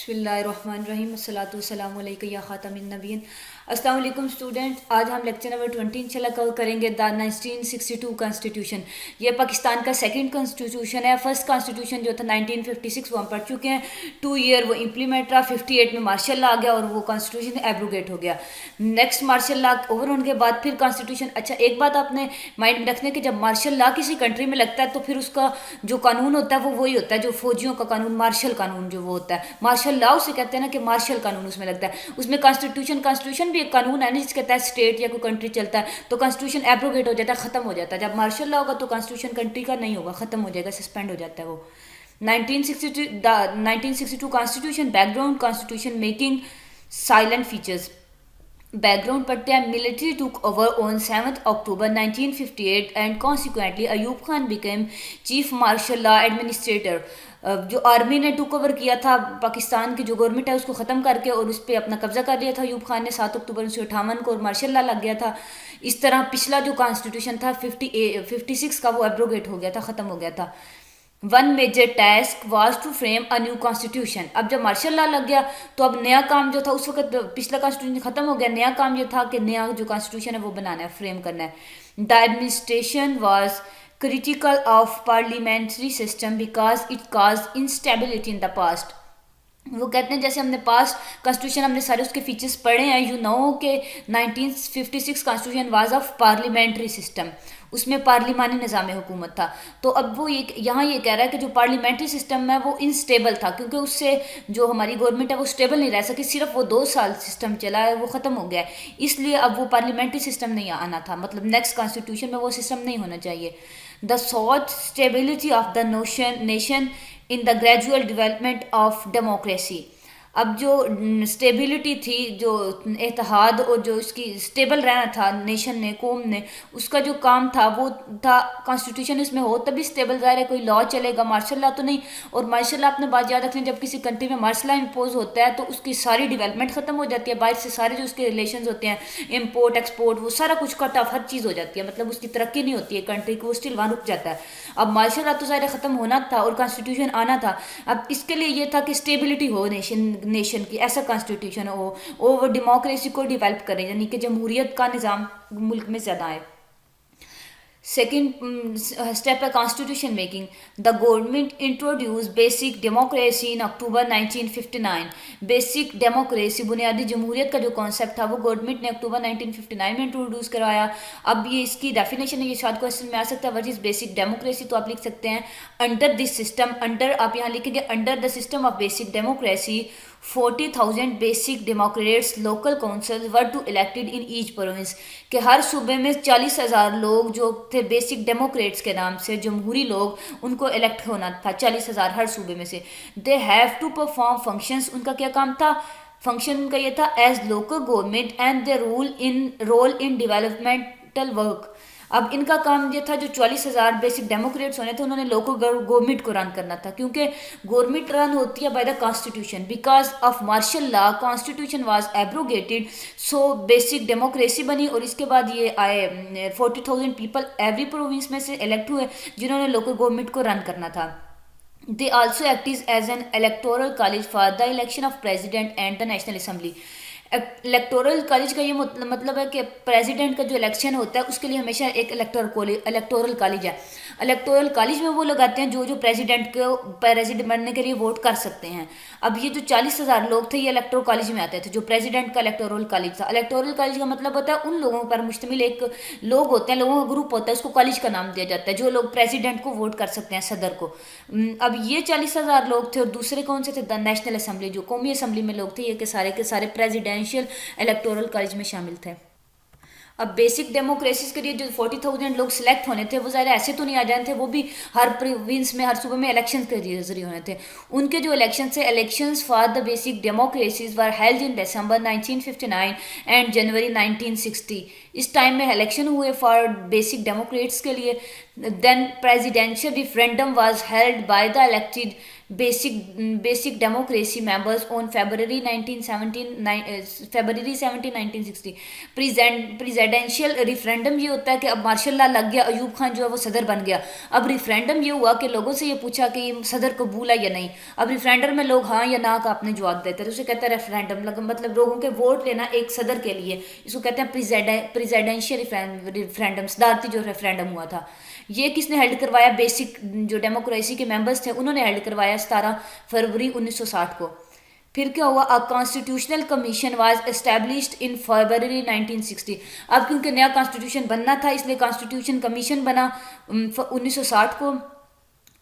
बिस्मिल्लाहिर्रहमानिर्रहीम अस्सलातु वस्सलामु अलैका या खातमिन नबीयीन। अस्सलाम वालेकुम स्टूडेंट, आज हम लेक्चर नंबर 20 इंशाल्लाह कवर करेंगे द 1962 कॉन्स्टिट्यूशन। ये पाकिस्तान का सेकंड कॉन्स्टिट्यूशन है। फर्स्ट कॉन्स्टिट्यूशन जो था 1956 वो हम पढ़ चुके हैं। 2 ईयर वो इम्प्लीमेंट रहा। 58 में मार्शल लॉ आ गया और वो कॉन्स्टिट्यूशन एब्रोगेट हो गया। नेक्स्ट मार्शल लॉ ओवर होने के बाद फिर कॉन्स्टिट्यूशन। अच्छा, एक बात आपने माइंड में रखने की, जब मार्शल लॉ किसी कंट्री में लगता है तो फिर उसका जो कानून होता है वो वही होता है जो फौजियों का कानून, मार्शल कानून जो वो होता है। मार्शल लॉ उसे कहते हैं ना कि मार्शल कानून उसमें लगता है। उसमें कॉन्स्टिट्यूशन भी एक कानून है ना जिसके तहत स्टेट या कोई कंट्री चलता है, तो कॉन्स्टिट्यूशन एब्रोगेट हो जाता है, खत्म हो जाता है। जब मार्शल लॉ होगा तो कॉन्स्टिट्यूशन कंट्री का नहीं होगा, खत्म हो जाएगा, सस्पेंड हो जाता है वो। 1962 constitution background, constitution making, salient features. Background पढ़ते हैं। Military took over on 7 October 1958 and consequently Ayub Khan became chief marshal law administrator. जो आर्मी ने टुक ओवर किया था पाकिस्तान की जो गवर्नमेंट है उसको ख़त्म करके और उस पर अपना कब्जा कर लिया था अयूब खान ने 7 अक्टूबर 1958 को, और मार्शल लॉ लग गया था। इस तरह पिछला जो कॉन्स्टिट्यूशन था 56 का वो एब्रोगेट हो गया था, ख़त्म हो गया था। One major task was to frame a new constitution. अब जब मार्शल लॉ लग गया तो अब नया काम जो था, उस वक्त पिछला कॉन्स्टिट्यूशन खत्म हो गया, नया काम ये था कि नया जो कॉन्स्टिट्यूशन है वो बनाना है, फ्रेम करना है। The administration was critical of parliamentary system because it cause instability in the past. वो कहते हैं जैसे हमने पास्ट कॉन्स्टिट्यूशन हमने सारे उसके फीचर्स पढ़े हैं, यू नो के 1956 constitution was of parliamentary system, उसमें पार्लिमानी निज़ाम हुकूमत था। तो अब वो यहाँ ये कह रहा है कि जो पार्लियामेंट्री सिस्टम है वो इनस्टेबल था, क्योंकि उससे जो हमारी गवर्नमेंट है वो स्टेबल नहीं रह सकी। सिर्फ वो 2 साल सिस्टम चला है, वो ख़त्म हो गया है, इसलिए अब वो पार्लियामेंट्री सिस्टम नहीं आना था, मतलब नेक्स्ट कॉन्स्टिट्यूशन में वो सिस्टम नहीं होना चाहिए। The sought stability of the nation in the gradual development of democracy. अब जो स्टेबिलिटी थी, जो इत्तेहाद और जो इसकी स्टेबल रहना था नेशन ने, कौम ने, उसका जो काम था वो था कॉन्स्टिट्यूशन इसमें हो तभी स्टेबल। ज़ाहिर है कोई लॉ चलेगा, मार्शल लॉ तो नहीं। और मार्शल लॉ अपने बात याद रखनी, जब किसी कंट्री में मार्शल लॉ इम्पोज होता है तो उसकी सारी डेवलपमेंट खत्म हो जाती है, बाहर से सारे जो उसके रिलेशन होते हैं, इम्पोर्ट एक्सपोर्ट, वो सारा कुछ कट ऑफ, हर चीज़ हो जाती है, मतलब उसकी तरक्की नहीं होती है कंट्री की, वो स्टिल वहाँ रुक जाता है। अब मार्शल लॉ तो ज़ाहिर ख़त्म होना था और कॉन्स्टिट्यूशन आना था। अब इसके लिए ये था कि स्टेबिलिटी हो नेशन की, ऐसा कॉन्स्टिट्यूशन हो, वो डेमोक्रेसी को डेवलप करें, यानी कि जमहूरियत का निज़ाम मुल्क में ज़्यादा है। सेकेंड स्टेप है constitution making. The government introduce basic democracy in October 1959। Basic democracy, बुनियादी जमहूरियत का जो कॉन्सेप्ट था वो गवर्नमेंट ने अक्टूबर 1959 में इंट्रोड्यूस करवाया। अब ये इसकी डेफिनेशन है, ये शायद क्वेश्चन में आ सकता है, व्हाट इज बेसिक डेमोक्रेसी, तो आप लिख सकते हैं अंडर दिस सिस्टम, अंडर आप यहाँ लिखेंगे under the system of basic democracy 40,000 basic democrats local council were to elected in each province. कि हर सूबे में 40,000 लोग जो थे बेसिक डेमोक्रेट्स के नाम से, जमहूरी लोग, उनको इलेक्ट होना था, 40,000 हर सूबे में से। They have to perform functions, उनका क्या काम था, फंक्शन उनका ये था, as local government and they role in developmental work. अब इनका काम ये था, जो 40,000 बेसिक डेमोक्रेट्स होने थे उन्होंने लोकल गवर्नमेंट को रन करना था, क्योंकि गवर्नमेंट रन होती है by the constitution. Because of martial law constitution was abrogated, so basic democracy बनी। और इसके बाद ये आए 40,000 पीपल एवरी प्रोविंस में से इलेक्ट हुए जिन्होंने लोकल गवर्नमेंट को रन करना था। They also act as an electoral college for the election of president and the national assembly. Electoral college का ये मतलब है कि प्रेसिडेंट का जो इलेक्शन होता है उसके लिए हमेशा एक इलेक्टोरल कॉलेज है। इलेक्टोरल कॉलेज में वो लगाते हैं जो प्रेसिडेंट को प्रेसिडेंट बनने के लिए वोट कर सकते हैं। अब ये जो 40,000 लोग थे ये इलेक्टोरल कॉलेज में आते थे, जो प्रेसिडेंट का इलेक्टोरल कॉलेज था। इलेक्टोरल कॉलेज का मतलब होता है उन लोगों पर मुश्तमिल एक लोग होते हैं, लोगों का ग्रुप होता है, उसको कॉलेज का नाम दिया जाता है, जो लोग प्रेसिडेंट को वोट कर सकते हैं, सदर को। अब ये 40,000 लोग थे, और दूसरे कौन से थे, द नेशनल असेंबली, जो कौमी असेंबली में लोग थे, ये के सारे प्रेसिडेंशियल इलेक्टोरल कॉलेज में शामिल थे। अब बेसिक डेमोक्रेसी के लिए जो 40,000 लोग सिलेक्ट होने थे वो ज़्यादा ऐसे तो नहीं आ जाने थे, वो भी हर प्रोविंस में, हर सूबे में इलेक्शन के जरिए होने थे। उनके जो इलेक्शन थे, elections for the basic democracies were held in December 1959 and January 1960। इस टाइम में इलेक्शन हुए फॉर बेसिक डेमोक्रेट्स के लिए। Then presidential referendum was held by the elected basic democracy members on February 17 1960। Presidential referendum ये होता है कि अब मार्शल लॉ लग गया, अयूब खान जो है वो सदर बन गया। अब रिफरेंडम ये हुआ कि लोगों से ये पूछा कि ये सदर कबूल है या नहीं। अब रिफरेंडम में लोग हाँ या ना का अपने जवाब देते हैं, तो उसे कहते हैं रेफरेंडम, मतलब लोगों के वोट लेना एक सदर के लिए। इसको कहते हैं प्रेसिडेंशियल रेफरेंडम, सदारती जो रेफरेंडम हुआ था। ये किसने हेल्ड करवाया? बेसिक जो डेमोक्रेसी के मेंबर्स थे उन्होंने हेल्ड करवाया 17 फरवरी 1960 को। फिर क्या हुआ? A constitutional commission was established in February 1960। अब क्योंकि नया कॉन्स्टिट्यूशन बनना था इसलिए कॉन्स्टिट्यूशन कमीशन बना 1960 को,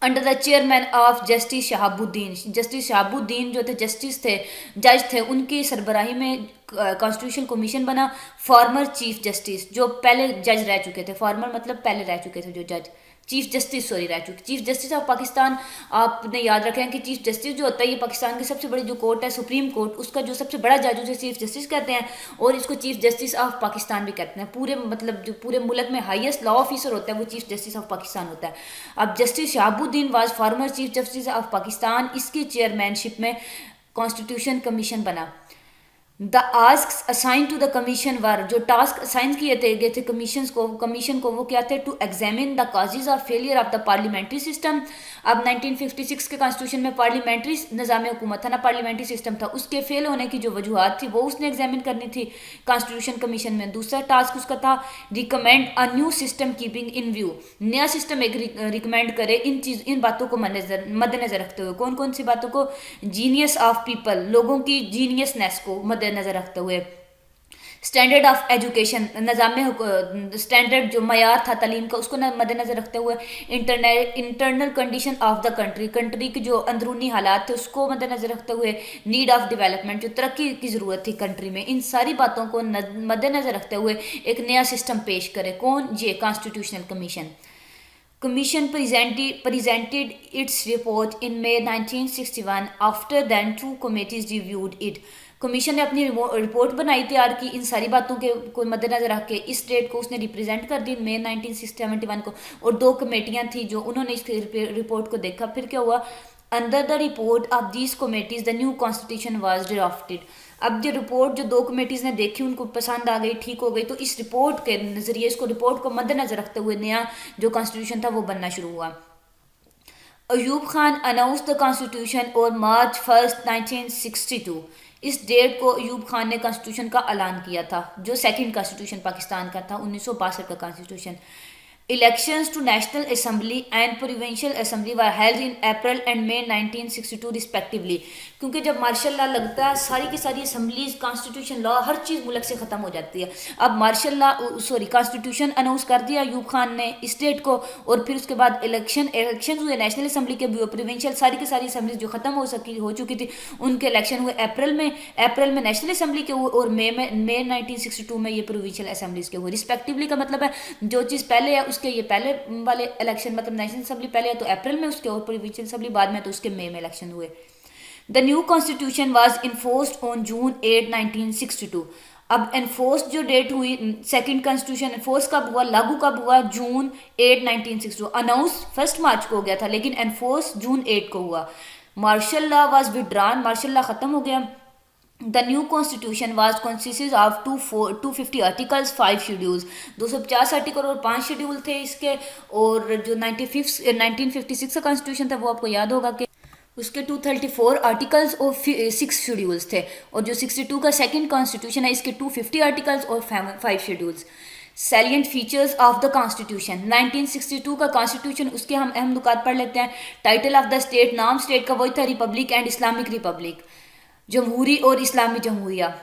under the chairman of justice Shahabuddin. Justice Shahabuddin जो थे जस्टिस थे, जज थे, उनकी सरबराही में कॉन्स्टिट्यूशन कमीशन बना। फॉर्मर चीफ जस्टिस जो पहले जज रह चुके थे, फॉर्मर मतलब पहले रह चुके थे जो जज, चीफ जस्टिस सॉरी रह चुके, चीफ जस्टिस ऑफ पाकिस्तान। आपने याद रखें कि चीफ जस्टिस जो होता है ये पाकिस्तान की सबसे बड़ी जो कोर्ट है सुप्रीम कोर्ट, उसका जो सबसे बड़ा जज उसे चीफ जस्टिस कहते हैं, और इसको चीफ जस्टिस ऑफ पाकिस्तान भी कहते हैं। पूरे मतलब जो पूरे मुल्क में हाईएस्ट लॉ ऑफिसर होता है वो चीफ जस्टिस ऑफ पाकिस्तान होता है। अब justice Shahabuddin was former chief justice of Pakistan, इसकी चेयरमैनशिप में कॉन्स्टिट्यूशन कमीशन बना। The ask assign to the commission were, जो टास्क असाइन किए गए थे कमीशन को वो क्या थे? To examine the causes of failure of the parliamentary system. अब 1956 के कॉन्स्टिट्यूशन में पार्लियामेंट्री निज़ाम हुकूमत था ना, पार्लियामेंट्री सिस्टम था, उसके फेल होने की जो वजूहत थी वो उसने एग्जामिन करनी थी कॉन्स्टिट्यूशन कमीशन में। दूसरा टास्क उसका था recommend a new system keeping in view, नया सिस्टम एक रिकमेंड करे इन बातों को मद्देनजर रखते हुए। कौन कौन सी बातों को? जीनियस ऑफ पीपल, लोगों की जीनियसनेस को मद्देनजर रखते हुए। Standard of education, Nizam standard जो मयार था तालीम का उसको मद्देनजर रखते हुए। Internal condition of the country की जो अंदरूनी हालात थे उसको मद्देनजर रखते हुए। नीड ऑफ डेवलपमेंट, जो तरक्की की ज़रूरत थी कंट्री में, इन सारी बातों को मद्देनजर रखते हुए एक नया सिस्टम पेश करे। कौन? ये constitutional commission. Commission presented its report in May 1961 after then two committees reviewed it। Commission ने अपनी रिपोर्ट बनाई, तैयार की, इन सारी बातों के को मद्देनजर रख के इस डेट को उसने रिप्रेजेंट कर दी मई 1971 को, और दो कमेटियां थी जो उन्होंने इस रिपोर्ट को देखा। फिर क्या हुआ? Under the report of these committees the new constitution was drafted. अब जो रिपोर्ट जो दो कमेटीज ने देखी उनको पसंद आ गई, ठीक हो गई, तो इस रिपोर्ट के नजरिए इसको रिपोर्ट को मद्देनजर रखते हुए नया जो कॉन्स्टिट्यूशन था वो बनना शुरू हुआ। Ayub Khan announce the constitution और मार्च 1 1962। इस डेट को अयूब खान ने कॉन्स्टिट्यूशन का ऐलान किया था, जो सेकंड कॉन्स्टिट्यूशन पाकिस्तान का था, 1962 का constitution. Elections to National Assembly and Provincial Assembly were held in April and May 1962 respectively। क्योंकि जब मार्शल लॉ लगता है सारी की सारी असम्बलीज, कॉन्स्टिट्यूशन लॉ, हर चीज़ मुल्क से ख़त्म हो जाती है। अब मार्शल लॉ कॉन्स्टिट्यूशन अनाउंस कर दिया अयूब खान ने इस डेट को, और फिर उसके बाद इलेक्शन हुए नेशनल असम्बली के भी, प्रोविंशियल सारी की सारी असम्बलीज जो ख़त्म हो चुकी थी उनके इलेक्शन हुए अप्रैल में नेशनल असम्बली के हुए, और मई 1962 में ये प्रोविंशियल असम्बलीज के हुए रिस्पेक्टिवली। का मतलब है जो चीज़ पहले है उसके ये पहले वाले इलेक्शन, मतलब नेशनल असेंबली पहले है तो अप्रैल में उसके, और प्रोविंशियल असेंबली बाद में तो उसके मई में इलेक्शन हुए। The new constitution was enforced on June 8 1962। अब एनफोर्स जो डेट हुई सेकंड कॉन्स्टिट्यूशन एनफोर्स कब हुआ, लागू कब हुआ? जून 8 1962। अनाउंस 1 मार्च को हो गया था लेकिन एनफोर्स जून 8 को हुआ। Martial law was withdrawn, martial law खत्म हो गया। The new constitution was consist of 250 articles 5 schedules. 250 article और 5 शेड्यूल थे इसके। और जो 1956 का कॉन्स्टिट्यूशन था वो आपको याद होगा कि उसके 234 आर्टिकल्स और 6 शेड्यूल्स थे, और जो 62 का सेकंड कॉन्स्टिट्यूशन है इसके 250 आर्टिकल्स और 5 schedules. Salient features of the constitution. 1962 का कॉन्स्टिट्यूशन, उसके हम अहम नुकात पढ़ लेते हैं। टाइटल ऑफ द स्टेट, नाम स्टेट का वही था रिपब्लिक एंड इस्लामिक रिपब्लिक, जमहूरी और इस्लामी जमहूरिया।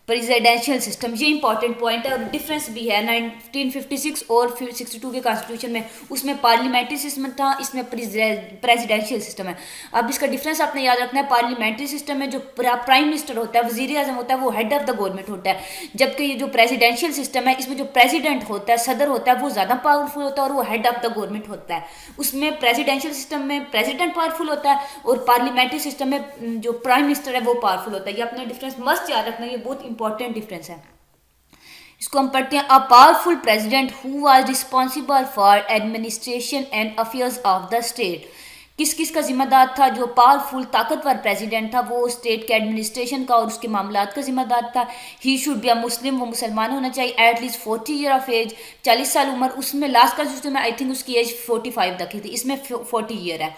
प्रेसिडेंशियल सिस्टम, ये इंपॉर्टेंट पॉइंट है और डिफरेंस भी है 1956 और 62 के कॉन्स्टिट्यूशन में। उसमें पार्लियामेंट्री सिस्टम था, इसमें प्रेसिडेंशियल सिस्टम है। अब इसका डिफरेंस आपने याद रखना है। पार्लियामेंट्री सिस्टम में जो प्राइम मिनिस्टर होता है, वजीर आजम होता है, वो हेड ऑफ द गवर्नमेंट होता है, जबकि ये जो प्रेसिडेंशियल सिस्टम है इसमें जो प्रेसिडेंट होता है, सदर होता है, वो ज़्यादा पावरफुल होता है और वो हेड ऑफ द गवर्नमेंट होता है। उसमें प्रेसिडेंशियल सिस्टम में प्रेसिडेंट पावरफुल होता है और पार्लियामेंट्री सिस्टम में जो प्राइम मिनिस्टर है वो पावरफुल होता है। ये अपने डिफरेंस मस्त याद रखना, ये बहुत इंपॉर्टेंट डिफरेंस है। इसको हम पढ़ते हैं। अ powerful president who was responsible for administration and affairs of the state. किस किस का जिम्मेदार था? जो पावरफुल ताकतवर प्रेसिडेंट था वो स्टेट के एडमिनिस्ट्रेशन का और उसके मामलात का जिम्मेदार था। ही शुड बी अ मुस्लिम, वो मुसलमान होना चाहिए, एटलीस्ट 40 ईयर ऑफ एज, 40 साल उम्र। उसमें लास्ट का सिस्टम है, आई थिंक उसकी एज 45 तक ही थी, इसमें 40 ईयर है।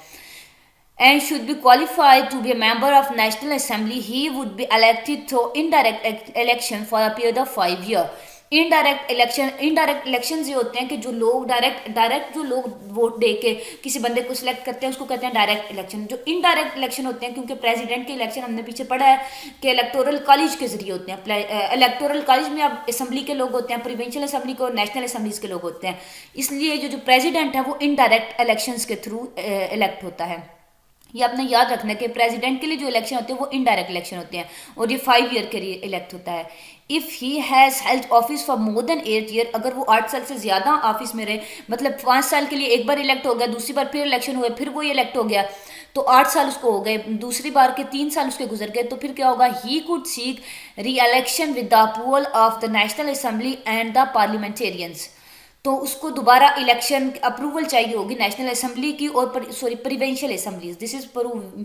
And should be qualified to be a member of National Assembly. He would be elected through indirect election for a period of 5 year. Indirect election ये होते हैं कि जो लोग डायरेक्ट जो लोग वोट दे के किसी बंदे को सिलेक्ट करते हैं उसको कहते हैं डायरेक्ट इलेक्शन। जो इनडायरेक्ट इलेक्शन होते हैं, क्योंकि प्रेसिडेंट के इलेक्शन हमने पीछे पढ़ा है कि इलेक्टोरल कॉलेज के जरिए होते हैं। इलेक्टोरल कॉलेज में अब असेंबली के लोग होते हैं, प्रोविंशियल असेंबली को, नेशनल असेंबलीज के लोग होते हैं। इसलिए जो प्रेसिडेंट है वो इनडायरेक्ट इलेक्शंस के थ्रू इलेक्ट होता है। ये आपने याद रखना कि प्रेसिडेंट के लिए जो इलेक्शन होते हैं वो इनडायरेक्ट इलेक्शन होते हैं और ये 5 ईयर के लिए इलेक्ट होता है। If he has held office for more than 8 year, अगर वो 8 साल से ज़्यादा ऑफिस में रहे, मतलब 5 साल के लिए एक बार इलेक्ट हो गया, दूसरी बार फिर इलेक्शन हुए, फिर वो इलेक्ट हो गया, तो 8 साल उसको हो गए, दूसरी बार के 3 साल उसके गुजर गए, तो फिर क्या होगा? ही कुड सीक री election with the approval of the national assembly and the parliamentarians. तो उसको दोबारा इलेक्शन अप्रूवल चाहिए होगी नेशनल असेंबली की और provincial assemblies. This is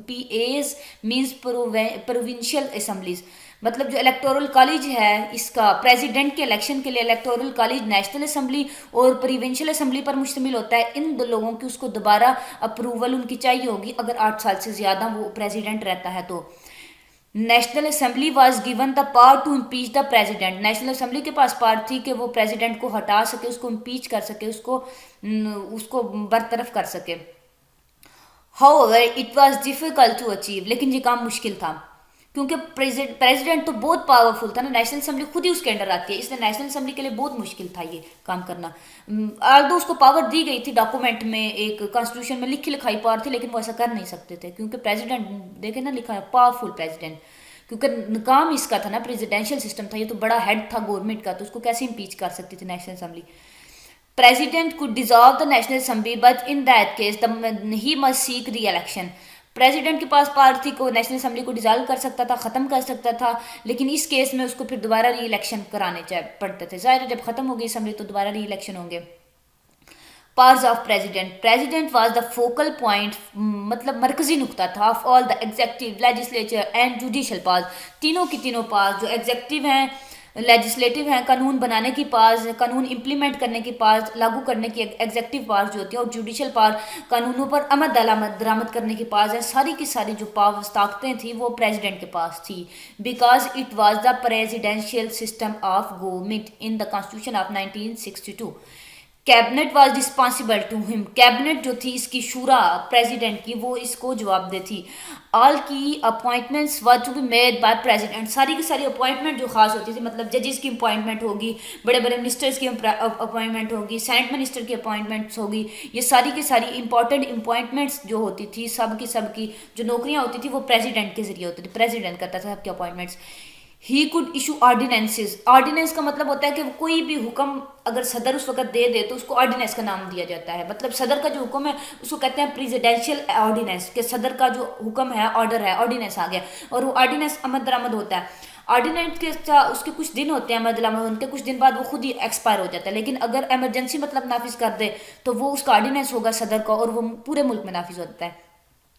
PAs means provincial assemblies. मतलब जो इलेक्टोरल कॉलेज है इसका प्रेसिडेंट के इलेक्शन के लिए इलेक्टोरल कॉलेज नेशनल असेंबली और प्रोविंशियल असेंबली पर मुश्तमिल होता है। इन दो लोगों की उसको दोबारा अप्रूवल उनकी चाहिए होगी अगर 8 साल से ज़्यादा वो प्रेसिडेंट रहता है। तो national assembly was given the power to impeach the president. National assembly के पास पावर थी कि वो प्रेसिडेंट को हटा सके, उसको इम्पीच कर सके, उसको बरतरफ कर सके। However it was difficult to achieve, लेकिन ये काम मुश्किल था क्योंकि प्रेसिडेंट तो बहुत पावरफुल था ना, नेशनल असेंबली खुद ही उसके अंडर आती है, इसलिए नेशनल असेंबली के लिए बहुत मुश्किल था ये काम करना। आल्दो उसको पावर दी गई थी डॉक्यूमेंट में, एक कॉन्स्टिट्यूशन में लिखी लिखाई पावर थी, लेकिन वो ऐसा कर नहीं सकते थे क्योंकि प्रेसिडेंट देखे ना लिखा है पावरफुल प्रेसिडेंट, क्योंकि काम इसका था ना, प्रेसिडेंशियल सिस्टम था, ये तो बड़ा हेड था गवर्नमेंट का, तो उसको कैसे इम्पीच कर सकती थी national assembly. President could dissolve the National Assembly, but in that case, he must seek re-election. President के पास पावर थी को नेशनल असेंबली को डिजॉल्व कर सकता था, ख़त्म कर सकता था, लेकिन इस केस में उसको फिर दोबारा री इलेक्शन कराने पड़ते थे। ज़ाहिर है जब ख़त्म हो गई असेंबली तो दोबारा री इलेक्शन होंगे। Powers of president was the focal point, मतलब मरकजी नुकता था of all the adjective, legislature and judicial powers. तीनों की तीनों पावर्स जो एग्जेक्टिव हैं, लेजिस्लेटिव हैं, कानून बनाने की पावर्स, कानून इम्प्लीमेंट करने की पावर्स, लागू करने की एग्जेक्टिव पावर्स जो होती है, और जुडिशल पावर कानूनों पर अमल दरामद करने की पावर्स है। सारी की सारी जो पावर्स ताकतें थी वो प्रेसिडेंट के पास थी, because it was the presidential system of government in the constitution of 1962। Cabinet was responsible to him, cabinet जो थी इसकी शूरा प्रेसिडेंट की वो इसको जवाबदेह थी। ऑल की appointments were to be made by president, सारी की सारी अपॉइंटमेंट जो खास होती थी, मतलब जजेस की अपॉइंटमेंट होगी, बड़े बड़े मिनिस्टर्स की अपॉइंटमेंट होगी, सेनेट मिनिस्टर की अपॉइंटमेंट्स होगी, ये सारी की सारी इंपॉर्टेंट अपॉइंटमेंट्स जो होती थी, सब की जो नौकरियां होती थी वो प्रेसिडेंट के जरिए होती थी, प्रेसिडेंट करता था सबकी appointments. He could issue ordinances, ordinance का मतलब होता है कि कोई भी हुक्म अगर सदर उस वक्त दे तो उसको ऑर्डिनेंस का नाम दिया जाता है। मतलब सदर का जो हुक्म है उसको कहते हैं प्रेसिडेंशियल ऑर्डिनेंस, कि सदर का जो हुक्म है, ऑर्डर है, ऑर्डिनेंस आ गया, और वो ऑर्डिनेंस अमल दरामद होता है। ऑर्डिनेंस के उसके कुछ दिन होते हैं अमल दरामद, उनके कुछ दिन बाद वो खुद ही एक्सपायर हो जाता है, लेकिन अगर एमरजेंसी मतलब नाफिज कर दे तो वो उसका ऑर्डिनेंस होगा सदर का, और वो पूरे मुल्क में नाफिज होता है।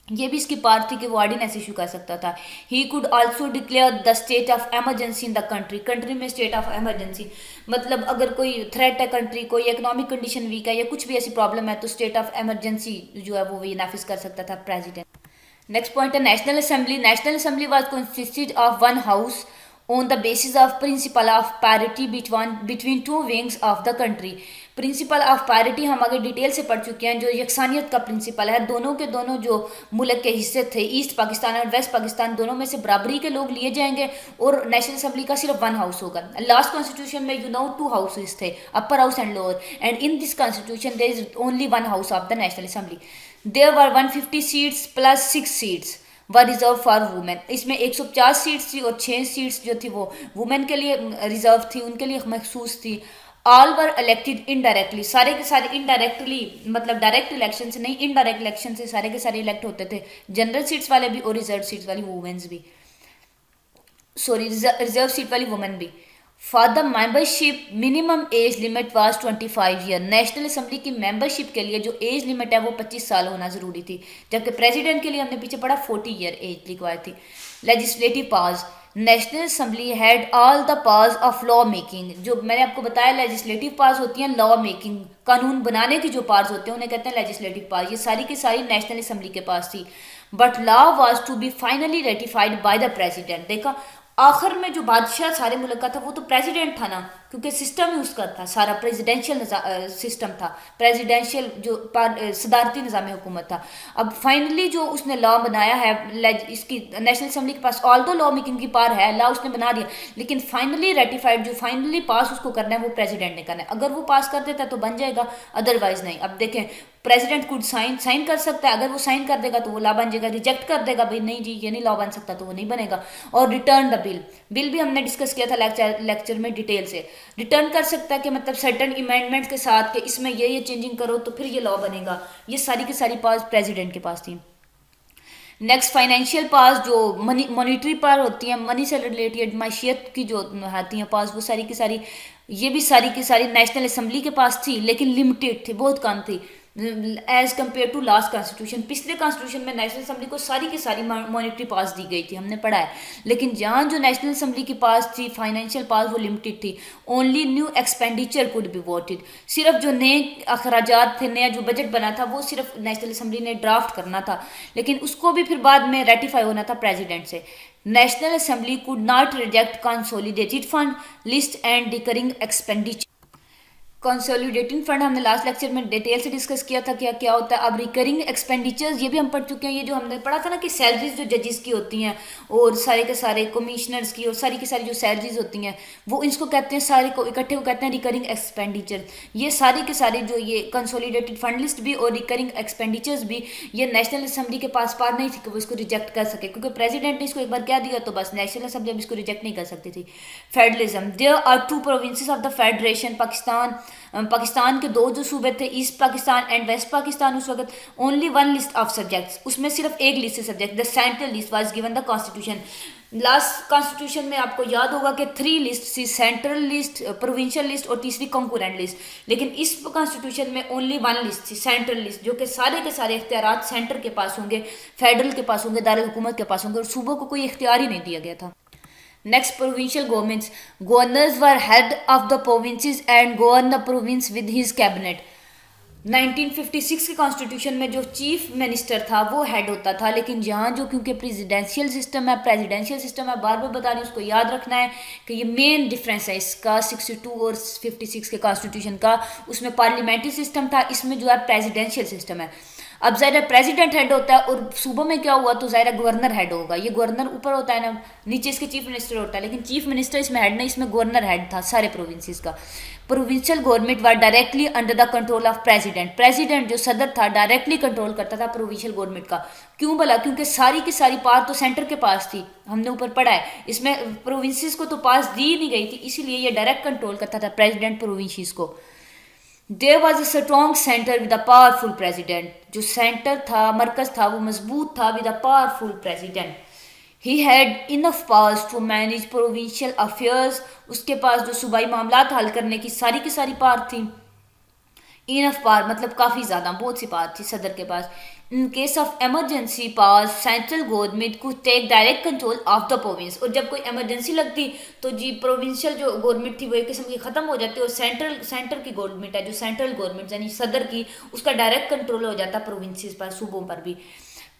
ये भी इसकी पावर थी कि वो ऑर्डिनेंस इशू कर सकता था। He could also declare the state of emergency in the country में स्टेट ऑफ एमरजेंसी, मतलब अगर कोई थ्रेट है कंट्री, कोई इकोनॉमिक कंडीशन वीक है या कुछ भी ऐसी प्रॉब्लम है तो स्टेट ऑफ एमरजेंसी जो है वो ये नाफिज कर सकता था प्रेसिडेंट। नेक्स्ट पॉइंट है national assembly. National assembly was consisted of one house on the basis of principle of parity between two wings of the country। Principle of parity हम आगे डिटेल से पढ़ चुके हैं, जो यकसानियत का प्रिंसिपल है, दोनों के दोनों जो मुल्क के हिस्से थे, ईस्ट पाकिस्तान और वेस्ट पाकिस्तान, दोनों में से बराबरी के लोग लिए जाएंगे, और नेशनल असेंबली का सिर्फ वन हाउस होगा। लास्ट कॉन्स्टिट्यूशन में टू हाउसेस थे, upper house and lower, and in this constitution there is only one house of the national assembly. There were 150 seats plus 6 seats were reserve for women. इसमें 150 seats थी और 6 seats जो थी वो women के लिए reserve थी, उनके लिए मखसूस थी। ऑल वर इलेक्टेड इनडायरेक्टली, सारे के सारे इनडायरेक्टली, मतलब डायरेक्ट इलेक्शन से नहीं, इनडायरेक्ट इलेक्शन से सारे के सारे इलेक्ट होते थे, जनरल सीट्स वाले भी और रिजर्व सीट्स वाली वुमेन्स भी, सॉरी रिजर्व सीट वाली वुमेन भी। For the membership minimum age limit was 25 year. National assembly की मेंबरशिप के लिए जो एज लिमिट है वो 25 साल होना ज़रूरी थी, जबकि प्रेसिडेंट के लिए हमने पीछे पढ़ा 40 ईयर एज रिक्वायर थी। Legislative powers, national assembly had all the powers of law making. जो मैंने आपको बताया लेजिस्लेटिव पावर्स होती हैं लॉ मेकिंग, कानून बनाने की जो पावर्स होते हैं उन्हें कहते हैं लेजिस्लेटिव पावर्स। ये सारी की सारी नेशनल असम्बली के पास थी। But law was to be finally ratified by the president. देखा, आखिर में जो बादशाह सारे मुल्क का था वो तो प्रेसिडेंट था ना, क्योंकि सिस्टम ही उसका था, सारा प्रेसिडेंशियल सिस्टम था, प्रेसिडेंशियल जो सदारती निज़ाम हुकूमत था। अब फाइनली जो उसने लॉ बनाया है, इसकी नेशनल असम्बली के पास ऑल दो लॉ मेकिंग की पावर है, लॉ उसने बना दिया, लेकिन फाइनली रेटिफाइड जो फाइनली पास उसको करना है वो प्रेसिडेंट ने करना है। अगर वो पास कर देता तो बन जाएगा, अदरवाइज नहीं। अब देखें, प्रेसिडेंट कुछ साइन कर सकता है, अगर वो साइन कर देगा तो वो लॉ बन जाएगा, रिजेक्ट कर देगा भाई नहीं जी ये नहीं लॉ बन सकता तो वो नहीं बनेगा। और रिटर्न द बिल भी हमने डिस्कस किया था लेक्चर में डिटेल से। रिटर्न कर सकता है कि मतलब सर्टन अमेंडमेंट्स के साथ कि इसमें ये चेंजिंग करो तो फिर ये लॉ बनेगा। ये सारी की सारी पावर्स प्रेसिडेंट के पास थी। नेक्स्ट फाइनेंशियल पावर्स, जो मॉनिटरी पावर होती हैं, मनी से रिलेटेड मैशियत की जो आती हैं पावर्स, वो सारी की सारी ये भी सारी की सारी नेशनल असम्बली के पास थी, लेकिन लिमिटेड थी, बहुत कम थी as compare to last constitution. पिछले कॉन्स्टिट्यूशन में नेशनल असम्बली को सारी की सारी मॉनिटरी पास दी गई थी, हमने पढ़ा है, लेकिन जहाँ जो नेशनल असम्बली की पास थी फाइनेंशियल पास वो लिमिटेड थी। Only new expenditure could be voted. सिर्फ जो नए अखराजात थे, नया जो बजट बना था वो सिर्फ नेशनल असम्बली ने ड्राफ्ट करना था, लेकिन उसको भी फिर बाद में रेटिफाई होना था प्रेसिडेंट से। National assembly could not reject consolidated fund list and recurring expenditure. Consolidating fund हमने लास्ट लेक्चर में डिटेल से डिस्कस किया था क्या क्या होता है। अब रिकरिंग एक्सपेंडिचर्स ये भी हम पढ़ चुके हैं। ये जो हमने पढ़ा था ना कि सैलरीज जो जजेस की होती हैं और सारे के सारे कमिश्नर्स की और सारी की सारी जो सैलरीज होती हैं वो इसको कहते हैं, सारे को इकट्ठे को कहते हैं रिकरिंग एक्सपेंडिचर। ये सारी के सारे जो ये कंसोलिडेटेड फंड लिस्ट भी और रिकरिंग एक्सपेंडिचर्स भी ये नेशनल असम्बली के पास पार नहीं थी कि वो इसको रिजेक्ट कर सके, क्योंकि प्रेसिडेंट ने इसको एक बार क्या दिया तो बस नेशनल असम्बली अब इसको रिजेक्ट नहीं कर सकती थी। Federalism, there are two provinces of the federation. Pakistan के दो जो सूबे थे, east Pakistan and west Pakistan, उस वक्त only one list of subjects, उसमें सिर्फ एक लिस्ट है subject, the central list was given the constitution. Last constitution में आपको याद होगा कि 3 लिस्ट थी, सेंट्रल लिस्ट, प्रोविंशियल लिस्ट और तीसरी कंकरेंट लिस्ट, लेकिन इस कॉन्स्टिट्यूशन में ओनली वन लिस्ट थी, सेंट्रल लिस्ट, जो कि सारे के सारे इख्तियारात सेंटर के पास होंगे, फेडरल के पास होंगे, दारुल हुकूमत के पास होंगे, और सूबों को कोई इख्तियार ही नहीं दिया गया था। Next, provincial governments. Governors were head of the provinces and govern the province with his cabinet. 1956 के कॉन्स्टिट्यूशन में जो चीफ मिनिस्टर था वो हेड होता था, लेकिन यहाँ जो क्योंकि प्रेसिडेंशियल सिस्टम है बार बार बता रही हूँ, उसको याद रखना है कि ये मेन डिफरेंस है इसका 62 और 56 के कॉन्स्टिट्यूशन का। उसमें पार्लियामेंट्री सिस्टम था, इसमें जो है प्रेसिडेंशियल सिस्टम है। अब ज़ाहिर प्रेसिडेंट हेड होता है और सूबों में क्या हुआ तो ज़ाहिर गवर्नर हेड होगा। ये गवर्नर ऊपर होता है ना, नीचे इसके चीफ मिनिस्टर होता है, लेकिन चीफ मिनिस्टर इसमें हेड नहीं, इसमें गवर्नर हेड था सारे प्रोविंसेस का। Provincial government were directly under the control of president. President जो सदर था डायरेक्टली कंट्रोल करता था प्रोविंशियल गवर्नमेंट का। क्यों भला? क्योंकि सारी की सारी पावर तो सेंटर के पास थी, हमने ऊपर पढ़ा है, इसमें प्रोविंसेस को तो पास दी नहीं गई थी, इसीलिए ये डायरेक्ट कंट्रोल करता था प्रेसिडेंट प्रोविंसेस को। There was a strong centre with a powerful president. जो सेंटर था, मरकज था, वो मजबूत था with a powerful president. He had enough powers to manage provincial affairs. उसके पास जो सूबाई मामलात हल करने की सारी पावर थी। इनफ पावर मतलब काफ़ी ज़्यादा, बहुत सी पावर थी सदर के पास। In case of emergency power central government को take direct control of the province. और जब कोई एमरजेंसी लगती तो जी प्रोविंशियल जो गवर्नमेंट थी वो एक किस्म की ख़त्म हो जाती और सेंटर की गवर्नमेंट है, जो सेंट्रल गवर्नमेंट यानी सदर की, उसका डायरेक्ट कंट्रोल हो जाता प्रोविंसेस पर, सूबों पर भी।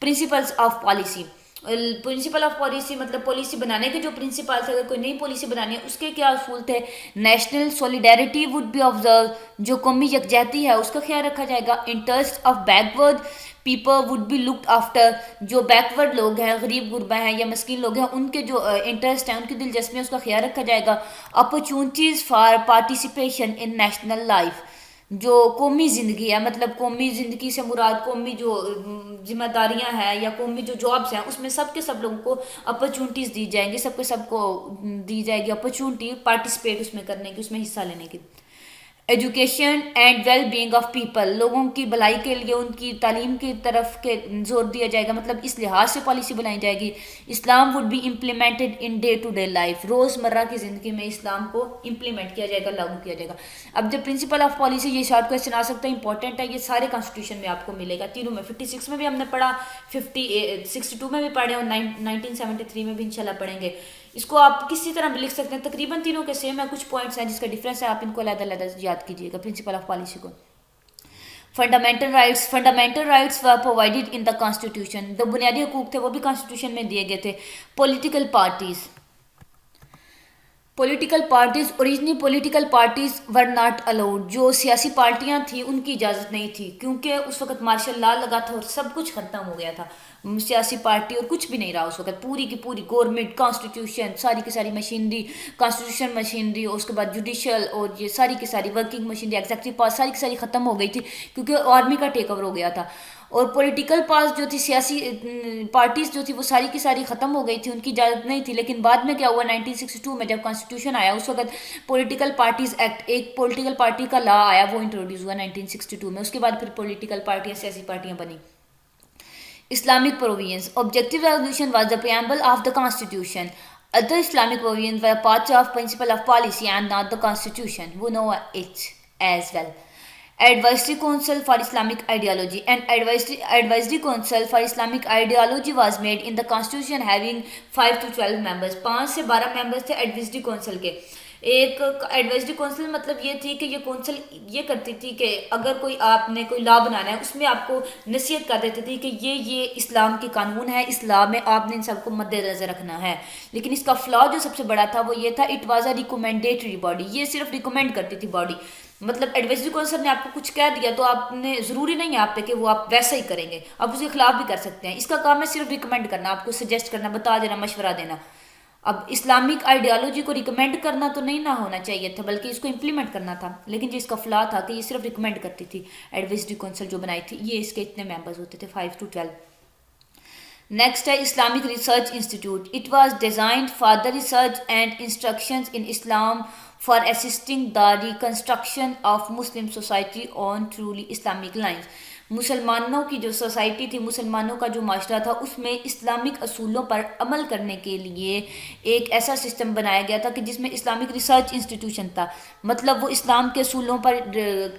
Principles of policy, principle of policy मतलब पॉलिसी बनाने के जो प्रिंसिपल थे, अगर कोई नई पॉलिसी बनानी है उसके क्या असूल थे। National solidarity would be observe, जो कौमी यकजहती है उसका ख्याल रखा जाएगा। Interest of backward people would be looked after, जो बैकवर्ड लोग हैं, गरीब गुरबा हैं या मस्किन लोग हैं, उनके जो इंटरेस्ट हैं, उनकी दिलचस्पी है, उसका ख्याल रखा जाएगा। Opportunities for participation in national life, जो कौमी ज़िंदगी है, मतलब कौमी ज़िंदगी से मुराद कौमी जो जिम्मेदारियां हैं या कौमी जो जॉब्स हैं, उसमें सबके सब लोगों को अपॉर्चुनिटीज़ दी जाएंगी, सबको दी जाएगी अपॉर्चुनिटी पार्टिसिपेट उसमें करने की, उसमें हिस्सा लेने की। Education and well being of people, लोगों की भलाई के लिए उनकी तालीम की तरफ के जोर दिया जाएगा, मतलब इस लिहाज से पॉलिसी बनाई जाएगी। Islam would be implemented in day to day life, रोज़मर्रा की ज़िंदगी में इस्लाम को इम्प्लीमेंट किया जाएगा, लागू किया जाएगा। अब जब प्रिंसिपल ऑफ पॉलिसी, ये शॉर्ट क्वेश्चन आ सकता है, इंपॉर्टेंट है, ये सारे कॉन्स्टिट्यूशन में आपको मिलेगा, तीनों में। 56 में भी हमने पढ़ा, 62 में भी पढ़े और 1973 में भी इंशाल्लाह पढ़ेंगे। इसको आप किसी तरह भी लिख सकते हैं, तकरीबन तीनों के सेम है, कुछ पॉइंट्स हैं जिसका डिफरेंस है, आप इनको अलग-अलग याद कीजिएगा प्रिंसिपल ऑफ पॉलिसी को। Fundamental rights were provided in the constitution, जो बुनियादी हकूक थे वो भी कॉन्स्टिट्यूशन में दिए गए थे। Originally political parties were not allowed, जो सियासी पार्टियां थी उनकी इजाज़त नहीं थी, क्योंकि उस वक्त मार्शल लॉ लगा था और सब कुछ ख़त्म हो गया था, सियासी पार्टी और कुछ भी नहीं रहा उस वक्त। पूरी की पूरी गवर्नमेंट, कॉन्स्टिट्यूशन, सारी की सारी मशीनरी, कॉन्स्टिट्यूशन मशीनरी, और उसके बाद जुडिशल और ये सारी की सारी वर्किंग मशीनरी, एग्जेक्टिव पावर सारी की सारी ख़त्म हो गई थी, क्योंकि आर्मी का टेक ओवर हो गया था। और पॉलिटिकल पार्स जो थी, सियासी पार्टीज जो थी, वो सारी की सारी ख़त्म हो गई थी, उनकी इजाज़त नहीं थी। लेकिन बाद में क्या हुआ, 1962 में जब कॉन्स्टिट्यूशन आया, उस वक्त पॉलिटिकल पार्टीज एक्ट, एक पॉलिटिकल पार्टी का लॉ आया, वो इंट्रोड्यूस हुआ 1962 में। उसके बाद फिर पॉलिटिकल पार्टियाँ, सियासी पार्टियाँ बनी। Islamic provisions. Objective resolution was the preamble of the constitution. Other Islamic provisions were parts of principle of policy and not the constitution. We know it as well. Advisory Council for Islamic Ideology. An advisory council for Islamic ideology was made in the constitution having 5 to 12 members. 5 से 12 members थे advisory council के। एक advisory council मतलब ये थी कि ये council ये करती थी कि अगर कोई आपने कोई लॉ बनाना है, उसमें आपको नसीहत कर देती थी कि ये इस्लाम के कानून है, इस्लाम में आपने इन सबको मद्देनजर रखना है। लेकिन इसका फ्लॉ जो सबसे बड़ा था वो ये था, it was a recommendatory body, ये सिर्फ रिकमेंड करती थी बॉडी। मतलब एडवाइजरी काउंसिल ने आपको कुछ कह दिया तो आपने ज़रूरी नहीं है आप पे कि वो आप वैसा ही करेंगे, आप उसके खिलाफ भी कर सकते हैं। इसका काम है सिर्फ रिकमेंड करना, आपको सजेस्ट करना, बता देना, मशवरा देना। अब इस्लामिक आइडियोलॉजी को रिकमेंड करना तो नहीं ना होना चाहिए था, बल्कि इसको इम्प्लीमेंट करना था। लेकिन जिसका फ्लॉ था कि ये सिर्फ रिकमेंड करती थी, एडवाइजरी काउंसिल जो बनाई थी, ये इसके इतने मेंबर्स होते थे, 5 to 12। नेक्स्ट है Islamic research institute. It was designed for the research and instructions in Islam for assisting the reconstruction of Muslim society on truly Islamic lines. मुसलमानों की जो सोसाइटी थी, मुसलमानों का जो माशरा था, उसमें इस्लामिक असूलों पर अमल करने के लिए एक ऐसा सिस्टम बनाया गया था कि जिसमें इस्लामिक रिसर्च इंस्टीट्यूशन था। मतलब वो इस्लाम के असूलों पर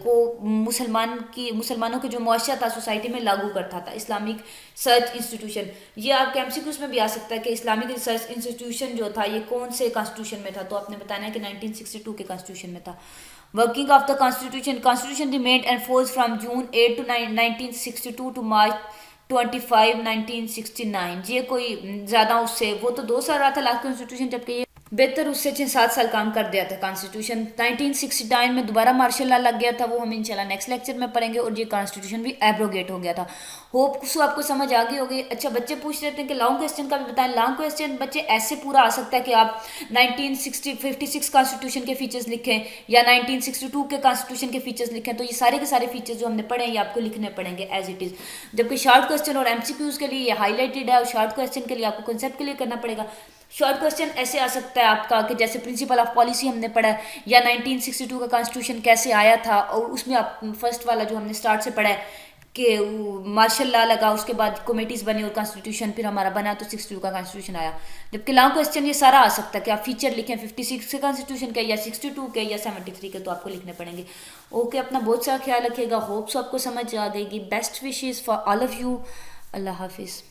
को मुसलमानों के जो माशरा था सोसाइटी में लागू करता था, इस्लामिक सर्च इंस्टीट्यूशन। ये आपके एमसीक्यूज में भी आ सकता है कि इस्लामिक रिसर्च इंस्टीट्यूशन जो था ये कौन से कॉन्स्टिट्यूशन में था, तो आपने बताना है कि 1962 के कॉन्स्टिट्यूशन में था। Working of the Constitution remained enforced from June 8 to 1962 to March 25, 1969। ये कोई ज़्यादा उससे, वो तो 2 साल रहा था लास्ट कॉन्स्टिट्यूशन, जबकि ये बेहतर उससे 6-7 साल काम कर दिया था कॉन्स्टिट्यूशन। 1969 में दोबारा मार्शल लॉ लग गया था, वो हम इंशाल्लाह नेक्स्ट लेक्चर में पढ़ेंगे, और ये कॉन्स्टिट्यूशन भी एब्रोगेट हो गया था। होप सो आपको समझ आ गई होगी। अच्छा, बच्चे पूछ रहे थे कि लॉन्ग क्वेश्चन का भी बताएं। लॉन्ग क्वेश्चन बच्चे ऐसे पूरा आ सकता है कि आप 1956 कॉन्स्टिट्यूशन के फीचर्स लिखें या 1962 के कॉन्स्टिट्यूशन के फीचर्स लिखें, तो ये सारे के सारे फीचर्स जो हमने पढ़े हैं ये आपको लिखने पड़ेंगे एज इट इज़। जबकि शॉर्ट क्वेश्चन और एमसीक्यूज के लिए ये हाईलाइटेड है, और शॉर्ट क्वेश्चन के लिए आपको कंसेप्ट क्लियर करना पड़ेगा। शॉर्ट क्वेश्चन ऐसे आ सकता है आपका कि जैसे प्रिंसिपल ऑफ पॉलिसी हमने पढ़ा है, या 1962 का कॉन्स्टिट्यूशन कैसे आया था, और उसमें आप फर्स्ट वाला जो हमने स्टार्ट से पढ़ा है कि मार्शल लॉ लगा, उसके बाद कमेटीज़ बनी और कॉन्स्टिट्यूशन फिर हमारा बना, तो 62 का कॉन्स्टिट्यूशन आया। जबकि लॉन्ग क्वेश्चन ये सारा आ सकता है कि आप फीचर लिखें 56 के कॉन्स्टिट्यूशन के, या 62 के, या 73 के, तो आपको लिखने पड़ेंगे। ओके, अपना बहुत सारा ख्याल रखिएगा। होप्स आपको समझ आ गएगी। Best wishes for all of you. अल्लाह हाफिज़।